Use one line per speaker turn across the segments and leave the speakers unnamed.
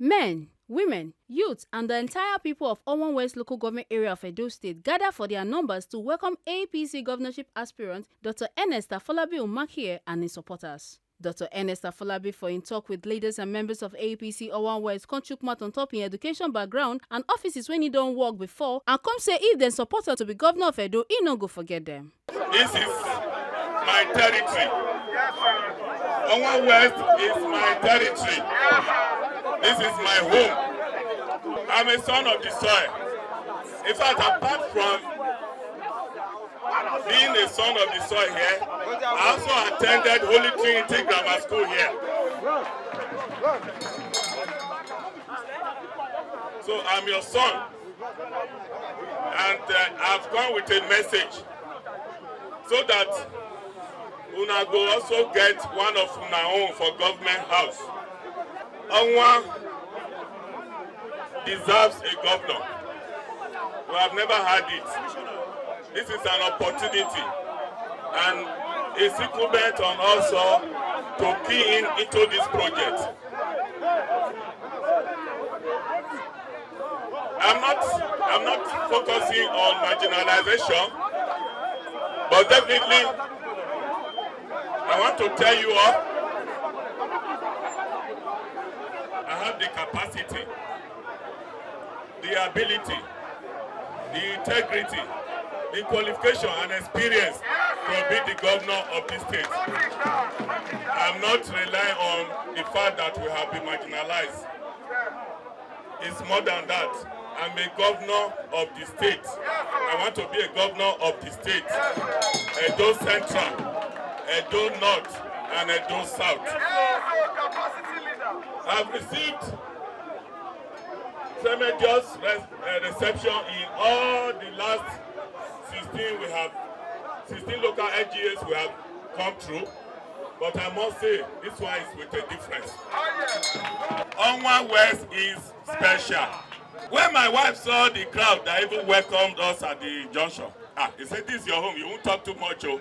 Men, women, youth, and the entire people of Owan West local government area of Edo State gather for their numbers to welcome APC governorship aspirant Dr. Ernest Umakhihe and his supporters. Dr. Ernest Umakhihe, for in talk with leaders and members of APC Owan West, come chook mouth on top in education background and offices when he don't work before, and come say if dem support her to be governor of Edo, he no go forget them.
This is my territory. Owan West is my territory. This is my home. I'm a son of the soil. In fact, apart from being a son of the soil here, I also attended Holy Trinity Grammar School here. So I'm your son. And I've come with a message so that una go also get one of una own for government house. Owan deserves a governor. We have never had it. This is an opportunity, and it's incumbent on also to key in into this project. I'm not focusing on marginalization, but definitely I want to tell you all, I have the capacity, the ability, the integrity, the qualification and experience to be the governor of this state. I'm not relying on the fact that we have been marginalized. It's more than that. I'm a governor of the state. I want to be a governor of the state. Edo Central, Edo North, and Edo South. I've received tremendous reception in all the last 16 local LGAs we have come through. But I must say, this one is with a difference. Owan West is special. When my wife saw the crowd that even welcomed us at the junction, he said, this is your home, you won't talk too much, oh.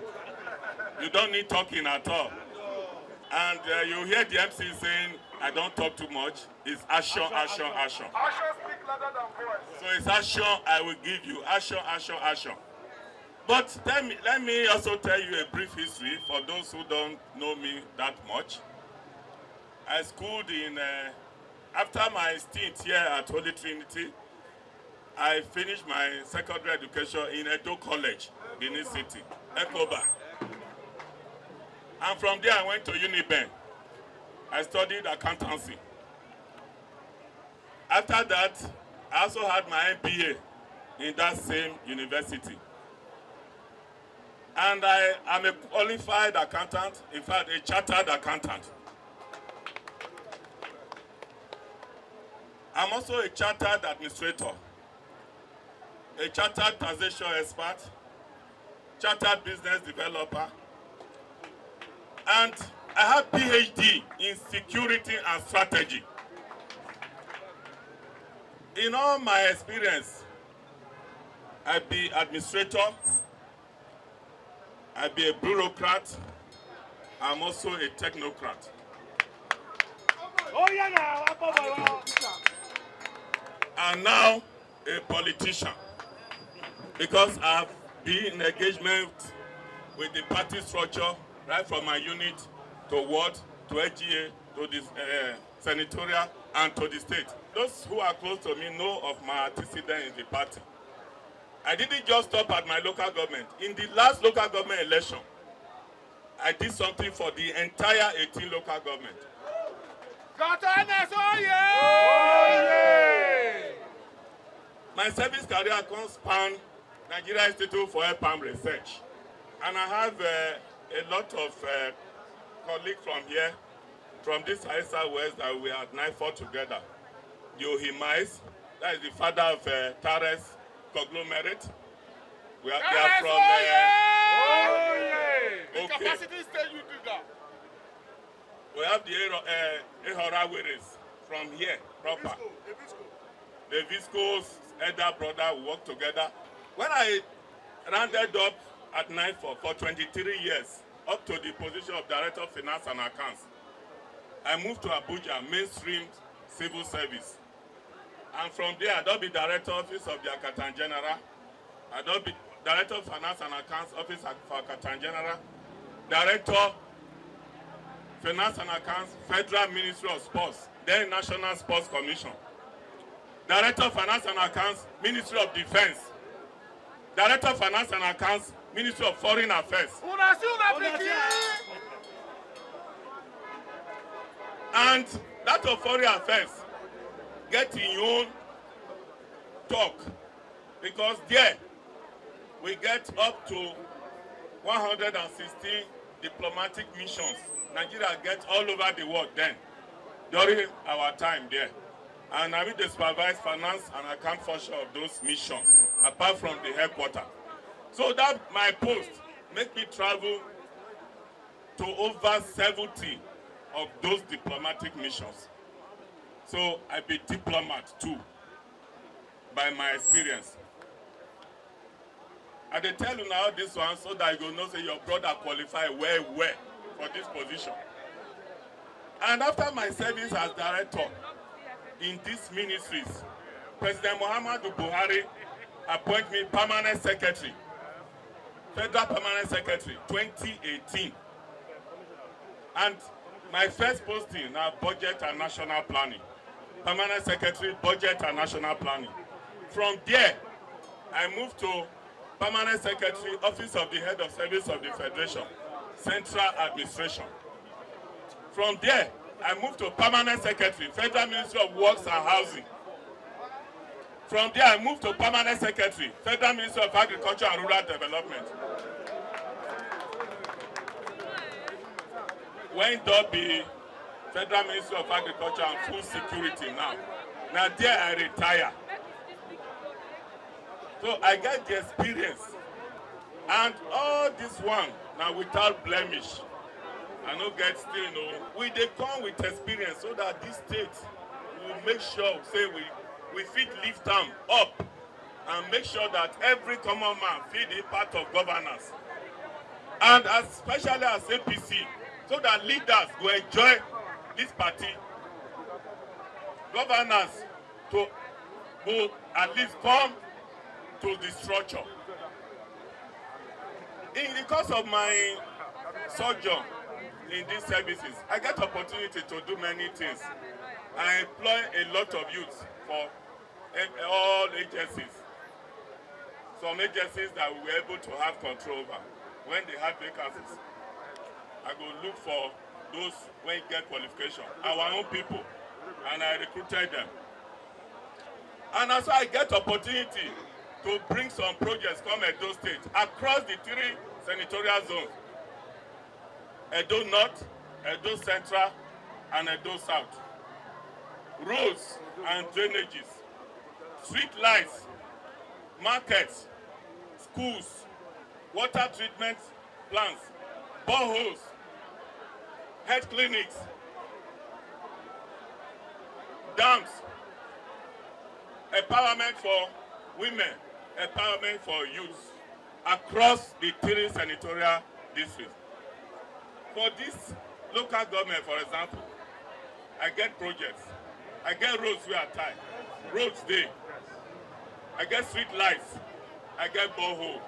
You don't need talking at all. And you hear the MC saying, I don't talk too much. It's action, action, action.
Action speak louder than voice.
So it's action I will give you. Action, action, action. But let me also tell you a brief history for those who don't know me that much. I schooled in, after my stint here at Holy Trinity, I finished my secondary education in Edo College, Benin City, Ekoba. And from there I went to Uniben. I studied accountancy. After that, I also had my MBA in that same university. And I am a qualified accountant, in fact, a chartered accountant. I'm also a chartered administrator, a chartered taxation expert, chartered business developer, and I have PhD in security and strategy. In all my experience, I be administrator, I be a bureaucrat, I'm also a technocrat. And now a politician, because I've been in engagement with the party structure right from my unit to ward, to LGA, to the senatorial, and to the state. Those who are close to me know of my antecedent in the party. I didn't just stop at my local government. In the last local government election, I did something for the entire 18 local government. My service career spans Nigeria Institute for Health and Research. And I have a lot of colleagues from here, from this Aisa West that we are at NIFOR together. Yohimais, that is the father of Tares conglomerate. They are from
The capacity state you do that.
We have the Ehoraweres from here, proper. The Visco's elder brother work together. When I rounded up at NIFOR for 23 years, up to the position of Director of Finance and Accounts, I moved to Abuja, mainstream civil service. And from there, I don't be Director Office of the Accountant General. I don't be Director of Finance and Accounts Office for Accountant General. Director Finance and Accounts, Federal Ministry of Sports, then National Sports Commission. Director of Finance and Accounts, Ministry of Defense. Director of Finance and Accounts, Ministry of Foreign Affairs. And that of Foreign Affairs, get in your own talk, because there we get up to 116 diplomatic missions. Nigeria gets all over the world then, during our time there. And I will supervise finance and account function of those missions, apart from the headquarters. So that my post make me travel to over 70 of those diplomatic missions. So I be diplomat too, by my experience. I dey tell you now this one so that you know say your brother qualify well for this position. And after my service as director in these ministries, President Muhammadu Buhari appointed me permanent secretary, Federal Permanent Secretary, 2018. And my first posting now budget and national planning. Permanent Secretary, Budget and National Planning. From there, I moved to Permanent Secretary, Office of the Head of Service of the Federation, Central Administration. From there, I moved to Permanent Secretary, Federal Ministry of Works and Housing. From there, I moved to Permanent Secretary, Federal Ministry of Agriculture and Rural Development. When there be Federal Ministry of Agriculture and Food Security now. Now there I retire. So I get the experience. And all this one, now without blemish. I no get still, you know. They come with experience so that this state will make sure, say we fit lift them up and make sure that every common man feel the part of governance. And especially as APC, so that leaders will enjoy this party, governors to at least come to the structure. In the course of my sojourn in these services, I get opportunity to do many things. I employ a lot of youth for all agencies. Some agencies that we were able to have control over when they had vacancies. I go look for those when you get qualification, our own people, and I recruited them. And also I get opportunity to bring some projects come Edo State across the 3 senatorial zones. Edo North, Edo Central, and Edo South. Roads and drainages, street lights, markets, schools, water treatment plants, boreholes, health clinics, dams, empowerment for women, empowerment for youth across the 3 senatorial districts. For this local government, for example, I get projects. I get roads where I tie. Roads day. I get street lights. I get borehole.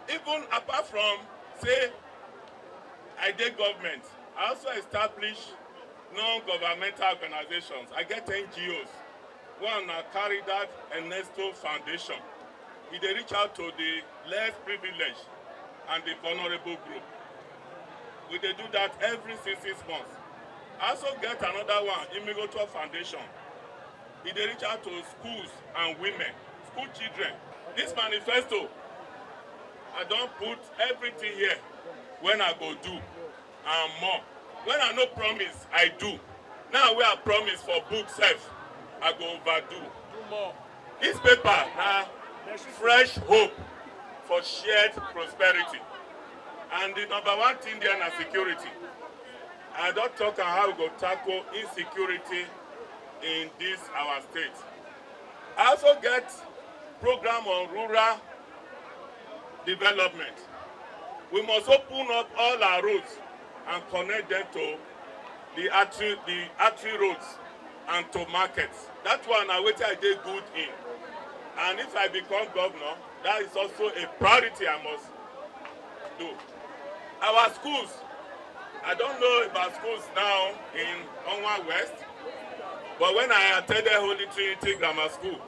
Even apart from, say, I did government, I also establish non-governmental organizations. I get NGOs. One, I carry that Ernest Foundation. They reach out to the less privileged and the vulnerable group. We do that every 6 months. I also get another one, Imigoto Foundation. They reach out to schools and women, school children. This manifesto, I don't put everything here when I go do and more. When I no promise, I do. Now we are promise for book self, I go overdo. Do more. This paper, fresh hope for shared prosperity. And the number one thing there is security. I don't talk on how we go tackle insecurity in this our state. I also get program on rural development. We must open up all our roads and connect them to the artery roads and to markets. That one I wait I did good in. And if I become governor, that is also a priority I must do. Our schools, I don't know about schools now in Owan West, but when I attended Holy Trinity Grammar School,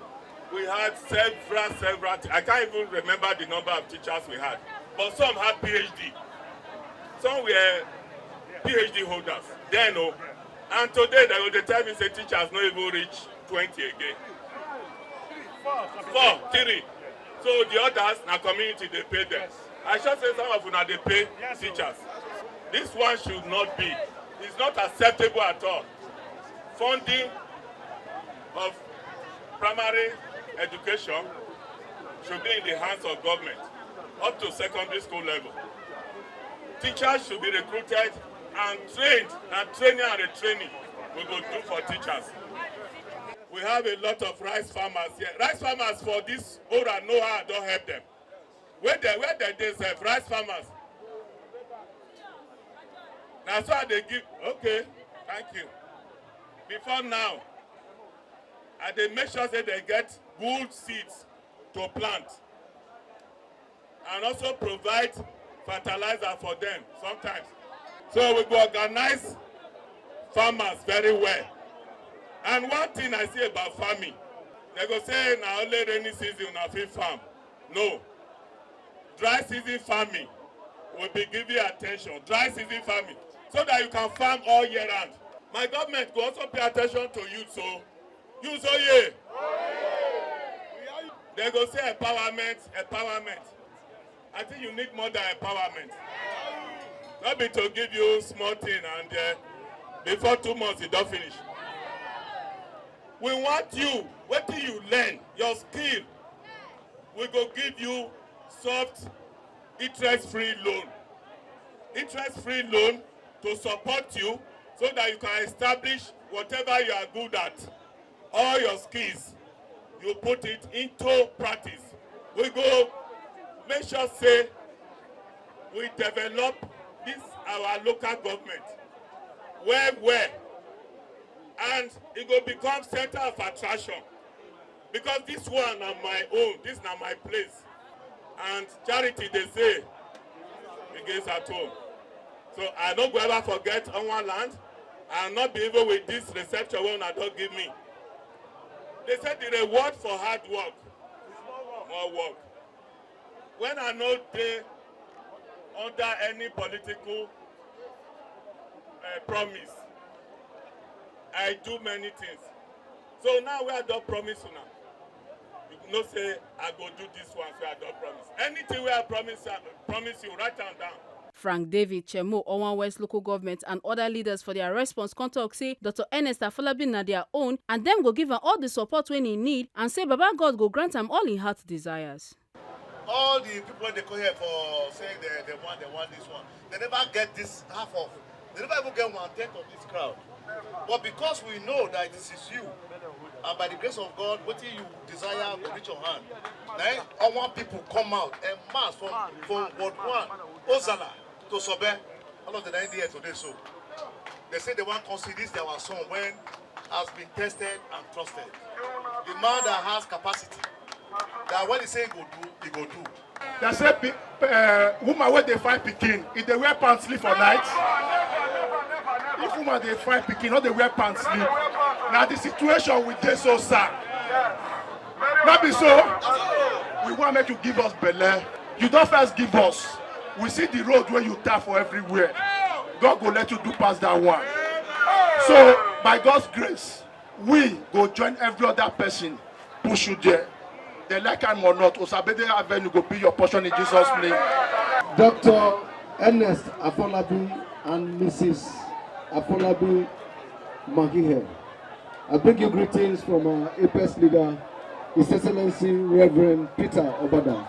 we had several, I can't even remember the number of teachers we had, but some had PhD. Some were PhD holders, then no. And today they will tell me say teachers not even reach 20 again. 3. So the others, na community, they pay them. I should say some of them they pay teachers. This one should not be. It's not acceptable at all. Funding of primary education should be in the hands of government up to secondary school level. Teachers should be recruited and trained, and training and retraining we will do for teachers. We have a lot of rice farmers here. Rice farmers for this ora know how I don't help them. Where they serve rice farmers. That's why they give. Okay, thank you. Before now, they make sure that they get good seeds to plant and also provide fertilizer for them sometimes. So we go organize farmers very well. And one thing I say about farming, they go say now only rainy season na fit farm. No. Dry season farming will be giving attention. Dry season farming. So that you can farm all year round. My government will also pay attention to you, so you so yeah. They go say empowerment. I think you need more than empowerment. Not be to give you small thing and before 2 months you don't finish. We want you, what do you learn, your skill. We go give you soft, interest-free loan. Interest-free loan to support you so that you can establish whatever you are good at. All your skills, you put it into practice. We go make sure say we develop this our local government well. And it will become center of attraction. Because this one is my own, this is not my place. And charity, they say, begins at home. So I don't go ever forget on one land. I'll not be able with this reception one I don't give me. They said the reward for hard work, more work. When I know they under any political promise, I do many things. So now we are don't promise now. You know say I go do this one, so I don't promise. Anything we I promise you, write them down.
Frank David Chemo, Owan West local government and other leaders for their response contact say Dr. Ernest Umakhihe na their own and them go give am all the support when he need and say Baba God go grant am all in heart desires.
All the people they come here for saying they want this one, they never get this half of. They never even get 1/10 of this crowd. But because we know that this is you, and by the grace of God, what you desire to reach your hand, then all people come out and mass from Ward 1, Ozala to Sobe, all of the 90 years today. So they say they want to consider this their son when has been tested and trusted. The man that has capacity, that when he say he go do.
They say woman where they find pikin, if they wear pants sleep for night. If woman they find pikin, not they wear pants sleep. Now the situation with this so sad. Not be so. We want to make you give us belay. You don't first give us. We see the road where you tap for everywhere. God will let you do past that one. So by God's grace, we go join every other person push you there. They like him or not, Osabede Avenue go be your portion in Jesus' name.
Dr. Ernest Afolabi and Mrs. Afolabi Umakhihe, I bring you greetings from our APES leader, His Excellency Reverend Peter Obada.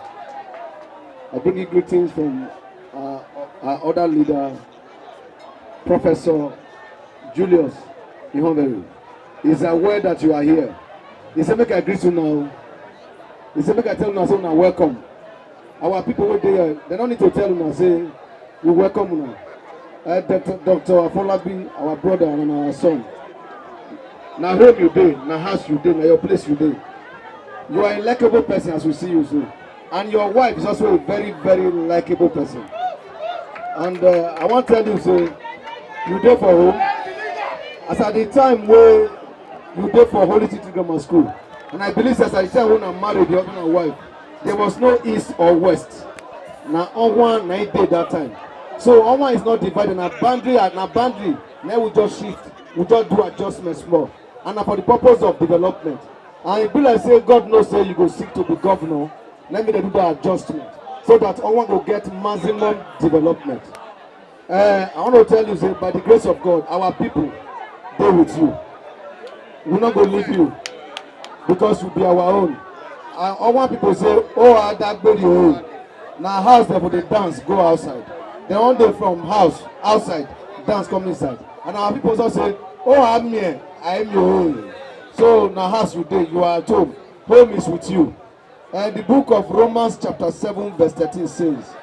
I bring you greetings from our other leader, Professor Julius Ihonveri. He's aware that you are here. He said, make I greet you now. He said, make I tell you now, say, now welcome. Our people were there, they don't need to tell you now, say, we welcome you now. Dr. Afolabi, our brother and our son. Now home you dey, now house you dey, now your place you dey. You are a likable person as we see you so. And your wife is also a very, very likable person. And I want to tell you, say, you dey for home. As at the time where you dey for Holy City Grammar School. And I believe as at the time when I married the husband and wife, there was no east or west. Now on one night day that time. So on one is not divided. Now boundary, now we just shift, we just do adjustments more. And for the purpose of development. And it be like say God knows say you go seek to be governor. Let me do the adjustment so that all one will get maximum development. I want to tell you, say, by the grace of God, our people, they with you. We're not going to leave you because you be our own. And all one people say, oh, I that baby home. Now house they for the dance, go outside. They want them from house, outside, dance come inside. And our people also say, oh, I'm here, I am your home. So now house you dey, you are at home. Home is with you. And the book of Romans chapter 7 verse 13 says,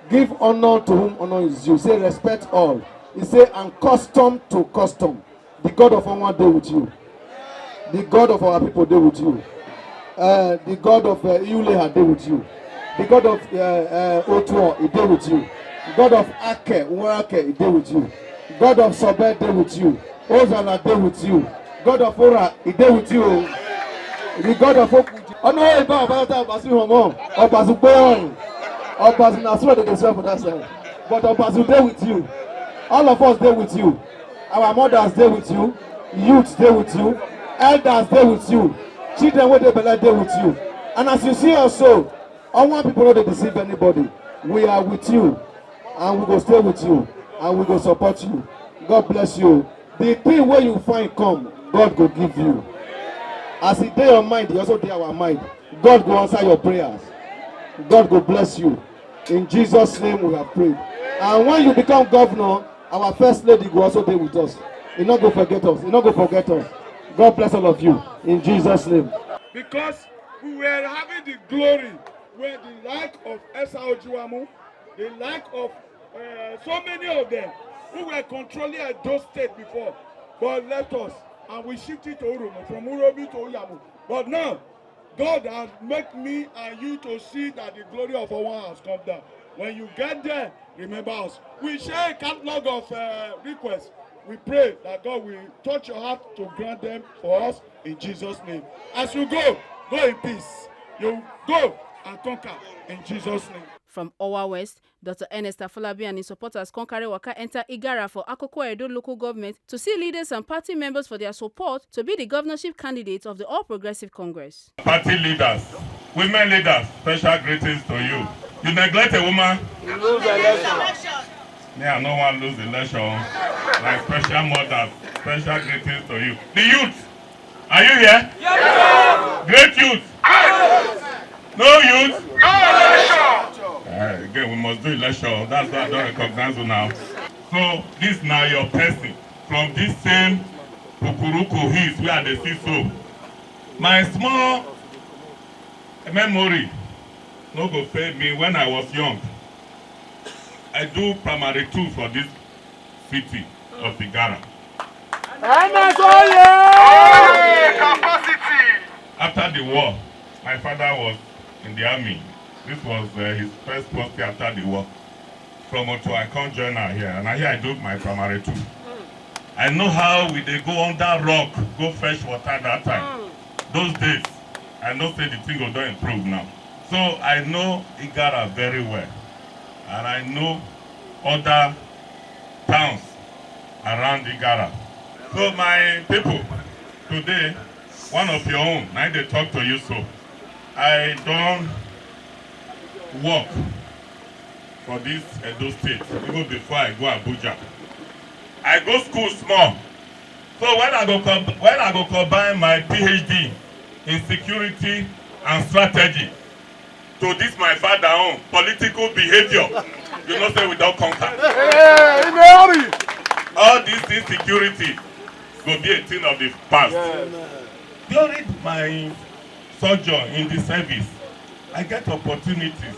give honor to whom honor is due. Say respect all. He say and custom to custom. The God of our day with you. The God of our people day with you. The God of Iuleha day with you. The God of Otuo he day with you. The God of Ake, Uwarake he day with you. God of Sobe day with you. Ozana day with you. God of Ora he day with you. The God of Okuji. Oh no, about Obasu Homo, Obasu Boyon, Obasu Nasura they deserve for that side. But Obasu day with you. All of us day with you. Our mothers day with you. Youth day with you. Elders day with you. Children with the belly day with you. And as you see also, I want people not to deceive anybody. We are with you. And we go stay with you. And we go support you. God bless you. The thing where you find come, God will give you. As he day your mind, he also day our mind. God will answer your prayers. God will bless you. In Jesus' name we have prayed. And when you become governor, our first lady will also be with us. He not go forget us. He not go forget us. God bless all of you. In Jesus' name.
Because we were having the glory where the like of Esa Ojuamu, the like of so many of them who were controlling those states before, but left us and we shifted to Urumu, from Urobi to Uyamu. But now, God has made me and you to see that the glory of our has come down. When you get there, remember us. We share a catalog of requests. We pray that God will touch your heart to grant them for us in Jesus' name. As you go in peace. You go and conquer in Jesus' name.
From Owan West, Dr. Ernest Afolabi and his supporters carry waka enter Igara for Akoko Edo local government to see leaders and party members for their support to be the governorship candidate of the All Progressive Congress.
Party leaders, women leaders, special greetings to you. You neglect a woman,
you lose the election.
Yeah, no one lose the election. Like special mothers, special greetings to you. The youth, are you here? Yes. Great youth. Yes. No youth? No election. Again, we must do election. That's why I don't recognize you now. So, this now your person. From this same Kukuruku hills where they see so. My small memory no go fail me when I was young. I do primary 2 for this city of Igara. After the war, my father was in the army. This was his first post after the war. From Oto, I can't join her here, and here I do my primary 2. I know how we they go under rock, go fetch water that time. Those days, I know say the thing will don't improve now. So I know Igara very well, and I know other towns around Igara. So my people, today, one of your own, now they talk to you so. I don't work for this Edo State, even before I go Abuja. I go school small. So when I go combine my PhD in security and strategy to this my father own political behavior, you know say we don't conquer. All this insecurity will be a thing of the past. During my sojourn in the service, I get opportunities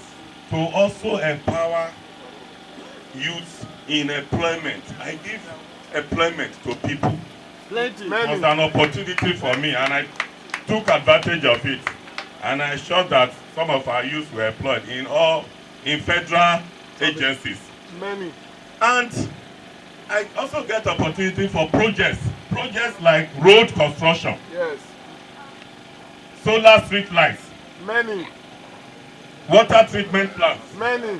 to also empower youth in employment. I give employment to people.
Plenty.
It was an opportunity for me, and I took advantage of it. And I ensured that some of our youth were employed in federal agencies.
Many.
And I also get opportunity for projects like road construction,
Yes.
solar street lights,
Many.
water treatment plants,
Many.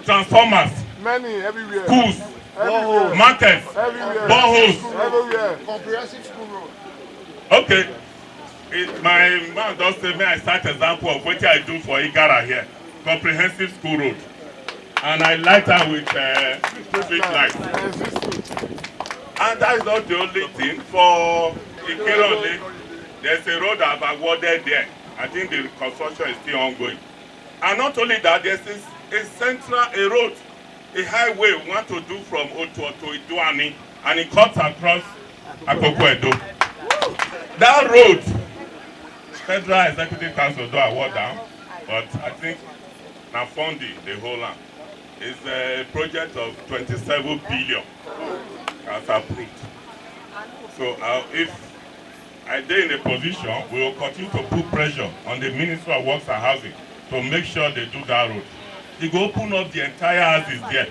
transformers,
Many everywhere.
schools,
Everywhere.
markets,
Everywhere.
boreholes.
Everywhere.
Comprehensive school road.
Okay. My man just say me I start example of what I do for Igara here. Comprehensive school road. And I light her with street lights. And that is not the only thing. For Ikirole, there's a road I've awarded there. I think the construction is still ongoing. And not only that, there's a road, a highway we want to do from Otuo to Iduani, and it cuts across Akoko Edo. That road, Federal Executive Council do award down, but I think now funding the whole land. It's a project of 27 billion as approved. So if I did in a position, we will continue to put pressure on the Ministry of Works and Housing to make sure they do that road. They go open up the entire houses there.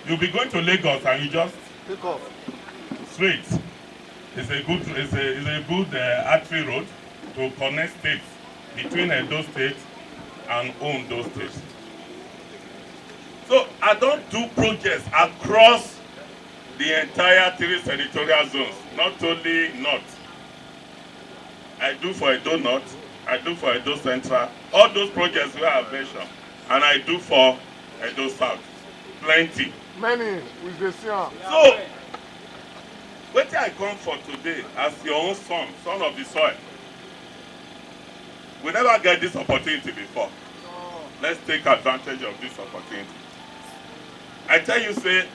You'll be going to Lagos and you just
Take off.
straight. It's a good artery road to connect states between Edo State and Ondo State. So I don't do projects across the entire 3 senatorial zones, not only North. I do for Edo North, I do for Edo Central, all those projects we have mentioned, and I do for Edo South. Plenty.
Many with the sun.
So, what I come for today as your own son of the soil, we never get this opportunity before. Let's take advantage of this opportunity. I tell you, say,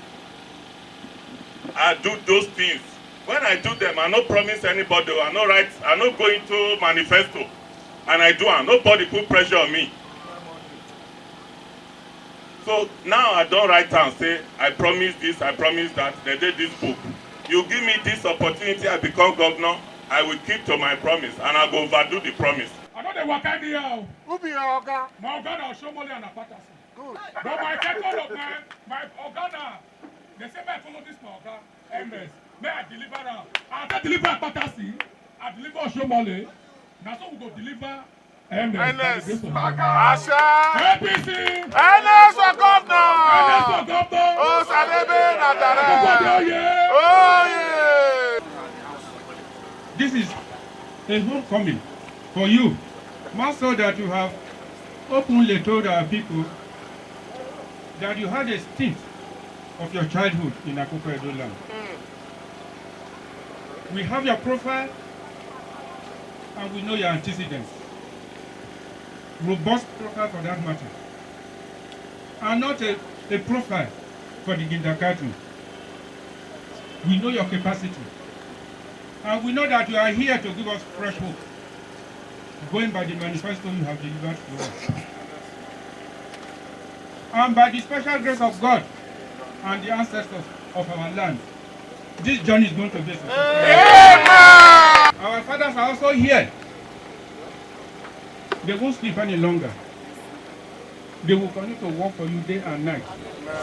I do those things. When I do them, I no promise anybody, I no go into manifesto, and I do, and nobody put pressure on me. So now I don't write and say, I promise this, I promise that, they did this book. You give me this opportunity, I become governor, I will keep to my promise, and I go overdo the promise.
I know they work out here.
Who be your Oga?
My Ogana or Shomoli and Apatasi.
Good.
But my second of my Ogana, they say, may I follow this my Oga, Ernest. May I deliver her? I deliver Apatasi, I deliver Shomoli. Now so we go deliver
Ernest.
Ernest.
Asha.
APC.
Ernest for governor.
Ernest for governor.
Oh, Sadebe Natare.
Everybody, oh yeah.
Oh, yeah.
This is a homecoming for you, more so that you have openly told our people that you had a stint of your childhood in Akoko Edo land. We have your profile and we know your antecedents. Robust profile for that matter. And not a profile for the kindergarten. We know your capacity. And we know that you are here to give us fresh hope, going by the manifesto you have delivered to us. And by the special grace of God and the ancestors of our land, this journey is going to be successful. Our fathers are also here. They won't sleep any longer. They will continue to work for you day and night,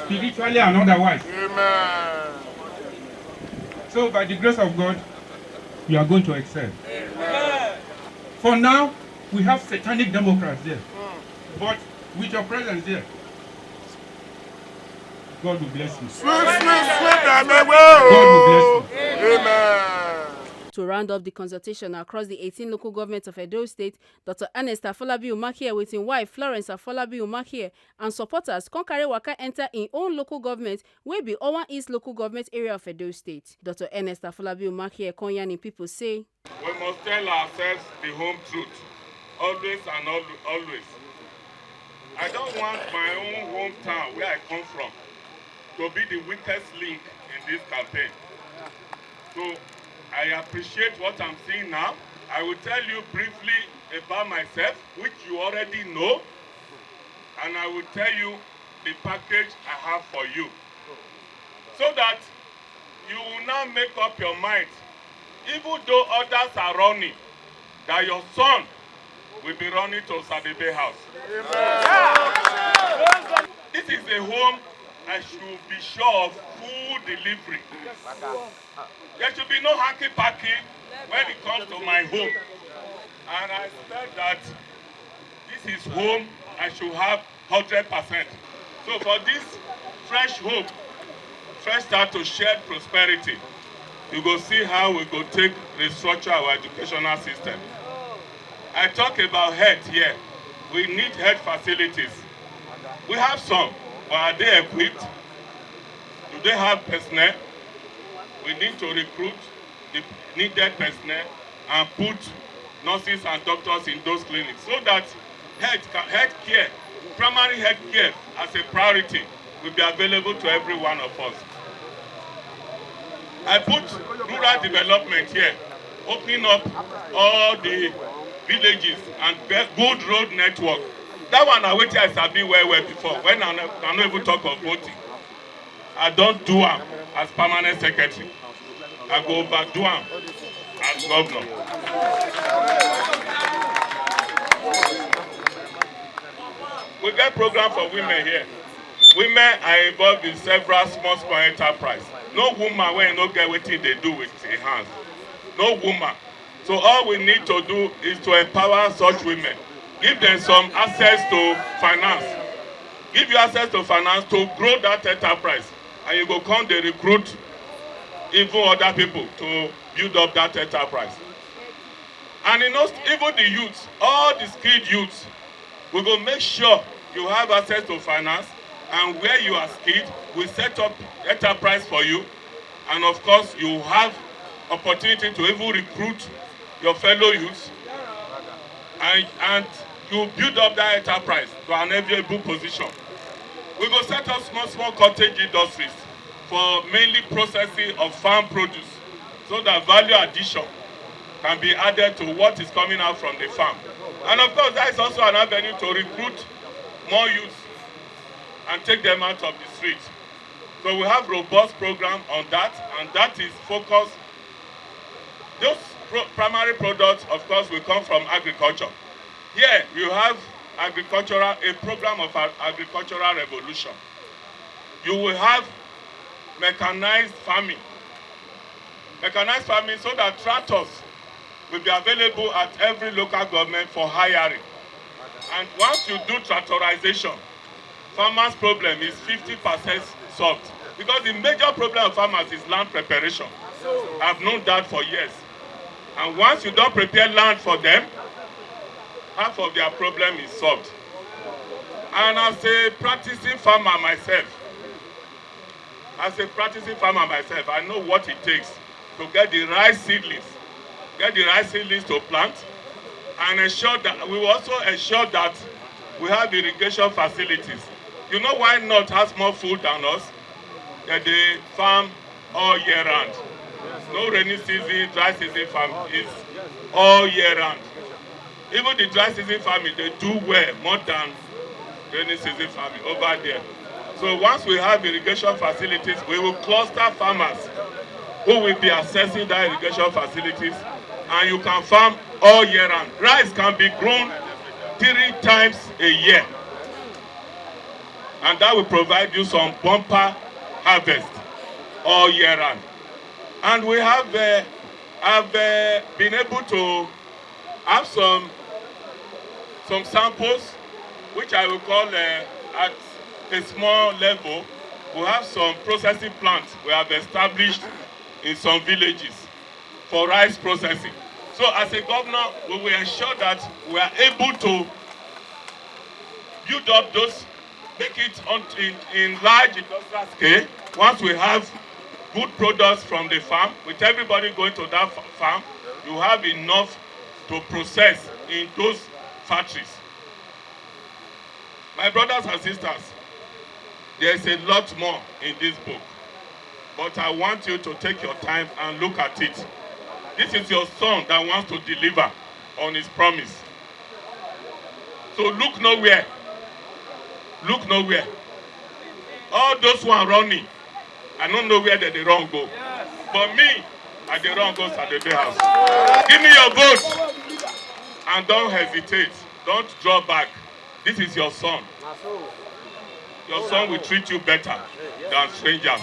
spiritually and otherwise.
Amen.
So by the grace of God, you are going to excel. Amen. For now, we have satanic Democrats there. But with your presence there, God will bless you.
Sweet, God
will bless you.
Amen.
To round up the consultation across the 18 local governments of Edo State, Dr. Ernest Umakhihe with his wife Florence Umakhihe and supporters come carry waka enter in own local government wey be Owan East local government area of Edo State. Dr. Ernest Umakhihe come yarn people say,
We must tell ourselves the home truth, always and always. I don't want my own hometown where I come from to be the weakest link in this campaign. So I appreciate what I'm seeing now. I will tell you briefly about myself, which you already know. And I will tell you the package I have for you. So that you will now make up your mind, even though others are running, that your son will be running to Sadebe House. This is a home I should be sure of full delivery. There should be no hanky-panky when it comes to my home. And I expect that this is home I should have 100%. So for this fresh hope, fresh start to shared prosperity, you go see how we go take restructure our educational system. I talk about health here. We need health facilities. We have some, but are they equipped? Do they have personnel? We need to recruit the needed personnel and put nurses and doctors in those clinics so that health care, primary health care as a priority will be available to every one of us. I put rural development here, opening up all the villages and good road network. That one I wait I sabi well before. When I not even talk of voting, I don't do am as permanent secretary. I go overdo am as governor. We get program for women here. Women are involved in several small enterprise. No woman when no get wetin they do with their hands. No woman. So all we need to do is to empower such women. Give them some access to finance. Give you access to finance to grow that enterprise. And you go come they recruit even other people to build up that enterprise. And you know, even the youths, all the skilled youths, we go make sure you have access to finance, and where you are skilled, we set up enterprise for you. And of course, you have opportunity to even recruit your fellow youths, and you build up that enterprise to an enviable position. We go set up small cottage industries for mainly processing of farm produce, so that value addition can be added to what is coming out from the farm. And of course, that is also an avenue to recruit more youths and take them out of the streets. So we have robust program on that, and that is focused. Those primary products, of course, will come from agriculture. Here you have a program of agricultural revolution. You will have mechanized farming. Mechanized farming so that tractors will be available at every local government for hiring. And once you do tractorization, farmers' problem is 50% solved. Because the major problem of farmers is land preparation. I've known that for years. And once you don't prepare land for them, half of their problem is solved. And as a practicing farmer myself, I know what it takes to get the right seedlings, to plant, and ensure that we will also ensure that we have irrigation facilities. You know why North has more food than us? That they farm all year round. No rainy season, dry season farming is all year round. Even the dry season farming, they do well more than rainy season farming over there. So once we have irrigation facilities, we will cluster farmers who will be accessing that irrigation facilities, and you can farm all year round. Rice can be grown 3 times a year, and that will provide you some bumper harvest all year round. And we have been able to have some samples, which I will call at a small level. We have some processing plants we have established in some villages for rice processing. So as a governor, we will ensure that we are able to build up those, make it in large industrial scale. Once we have good products from the farm, with everybody going to that farm, you have enough to process in those factories. My brothers and sisters, there's a lot more in this book, but I want you to take your time and look at it. This is your son that wants to deliver on his promise. So look nowhere. Look nowhere. All those who are running, I don't know where they wrong go. But me, I the wrong goes at the Bay House. Give me your vote and don't hesitate. Don't draw back. This is your son. Your son will treat you better than strangers.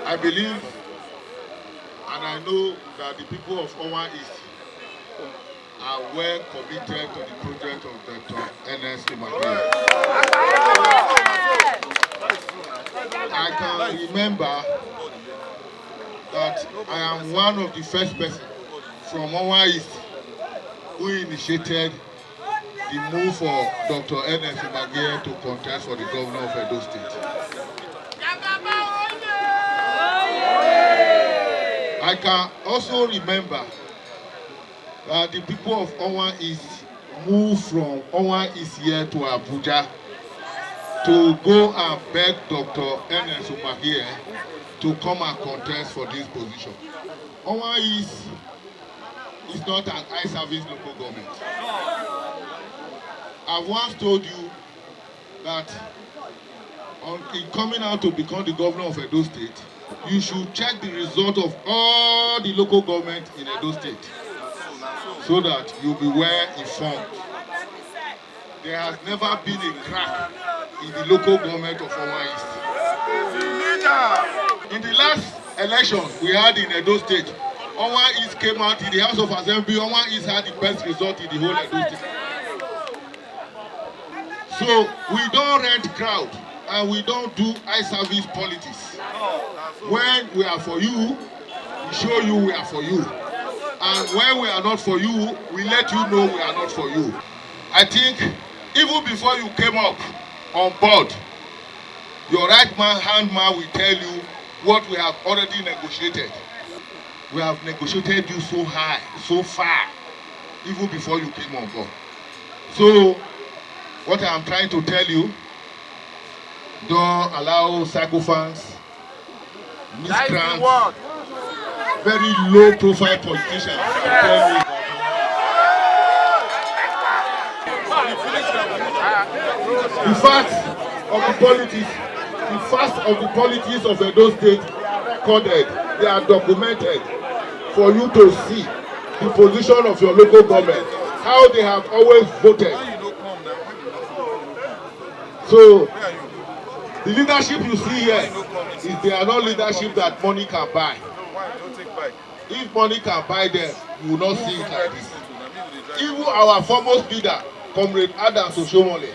I believe and I know that the people of Owan East are well committed to the project of Dr. Ernest Umakhihe. I can remember that I am one of the first persons from Owan East who initiated the move for Dr. Ernest Umakhihe to contest for the governor of Edo State. I can also remember that the people of Owan East moved from Owan East here to Abuja to go and beg Dr. Ernest Umakhihe to come and contest for this position. Owan East is not an eye service local government. I once told you that in coming out to become the governor of Edo State, you should check the result of all the local government in Edo State so that you'll be well informed. There has never been a crack in the local government of Owan East. In the last election we had in Edo State, Owan East came out in the House of Assembly. Owan East had the best result in the whole Edo State. So we don't rent crowd and we don't do eye service politics. When we are for you, we show you we are for you. And when we are not for you, we let you know we are not for you. I think even before you came up on board, your right hand man will tell you what we have already negotiated. We have negotiated you so high, so far, even before you came on board. So, what I am trying to tell you, don't allow sycophants, miscreants, very low profile politicians to tell you. The facts of the politics of Edo State are recorded, they are documented for you to see the position of your local government, how they have always voted. So, the leadership you see here is they are not leadership that money can buy. If money can buy them, you will not see it like this. Even our foremost leader, Comrade Adams Oshomole,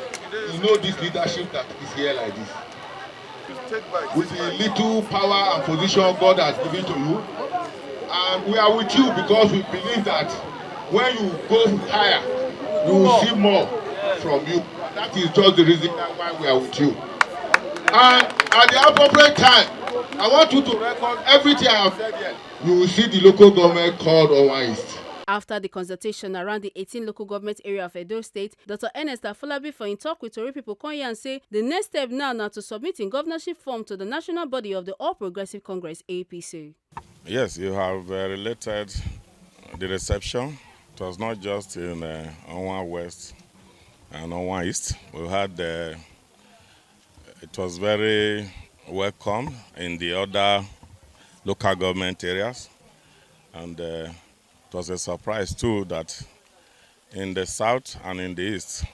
you know this leadership that is here like this. With the little power and position God has given to you, and we are with you because we believe that when you go higher, you will see more from you. That is just the reason why we are with you. And at the appropriate time, I want you to record everything I have said here. You will see the local government called Owan East.
After the consultation around the 18 local government area of Edo State, Dr. Ernest Afolabi for in talk with Tori people come here and say the next step now to submit in governorship form to the national body of the All Progressive Congress APC.
Yes, you have related the reception. It was not just in Owan West and Owan East. We had it was very welcome in the other local government areas, and it was a surprise too that in the south and in the east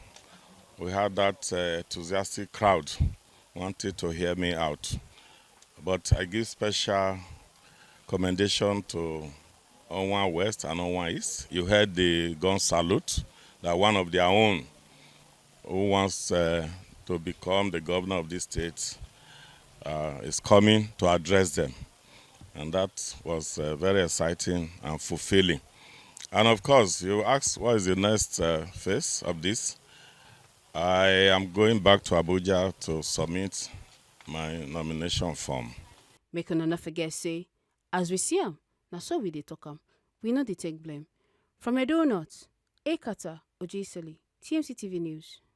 we had that enthusiastic crowd wanted to hear me out. But I give special commendation to Owan West and Owan East. You heard the gun salute that one of their own who wants to become the governor of this state is coming to address them. And that was very exciting and fulfilling. And of course, you asked what is the next phase of this. I am going back to Abuja to submit my nomination form.
Make una not forget say, as we see am, na so we dey talk am. We no dey take blame. From Edo North, Ekata Ojiseli, TMC TV News.